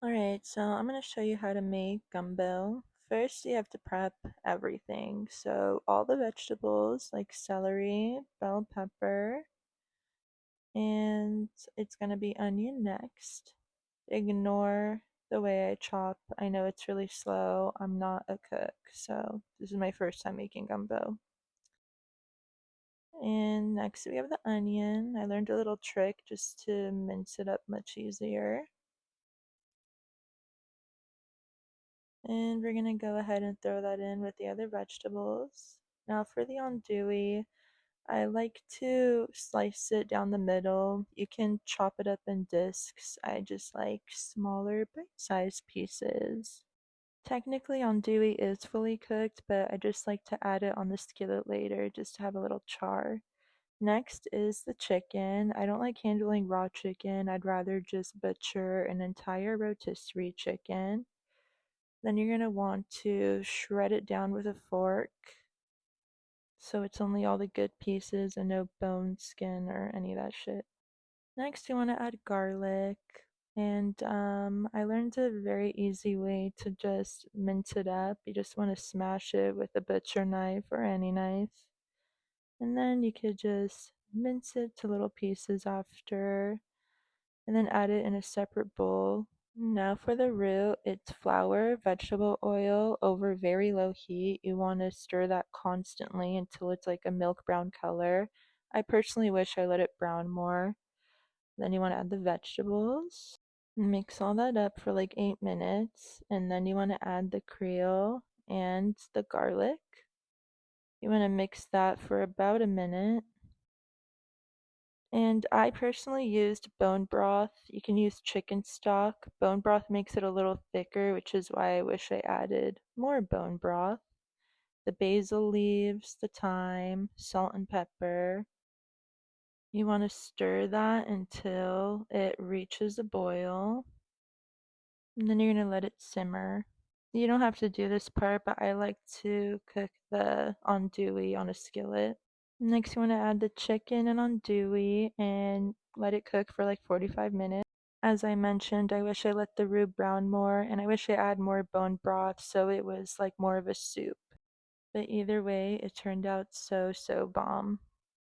Alright, so I'm going to show you how to make gumbo. First, you have to prep everything. So, all the vegetables like celery, bell pepper, and it's going to be onion next. Ignore the way I chop. I know it's really slow. I'm not a cook, so this is my first time making gumbo. And next, we have the onion. I learned a little trick just to mince it up much easier. And we're gonna go ahead and throw that in with the other vegetables. Now for the andouille, I like to slice it down the middle. You can chop it up in discs. I just like smaller bite-sized pieces. Technically andouille is fully cooked, but I just like to add it on the skillet later just to have a little char. Next is the chicken. I don't like handling raw chicken. I'd rather just butcher an entire rotisserie chicken. Then you're going to want to shred it down with a fork so it's only all the good pieces and no bone, skin, or any of that shit. Next, you want to add garlic. And I learned a very easy way to just mince it up. You just want to smash it with a butcher knife or any knife. And then you could just mince it to little pieces after, and then add it in a separate bowl. Now for the roux, it's flour, vegetable oil over very low heat. You want to stir that constantly until it's like a milk brown color. I personally wish I let it brown more. Then you want to add the vegetables. Mix all that up for like 8 minutes, and then you want to add the Creole and the garlic. You want to mix that for about a minute. And I personally used bone broth. You can use chicken stock. Bone broth makes it a little thicker, which is why I wish I added more bone broth. The basil leaves, the thyme, salt and pepper. You want to stir that until it reaches a boil. And then you're going to let it simmer. You don't have to do this part, but I like to cook the andouille on a skillet. Next, you want to add the chicken and andouille and let it cook for like 45 minutes. As I mentioned, I wish I let the roux brown more, and I wish I add more bone broth so it was like more of a soup. But either way, it turned out so bomb.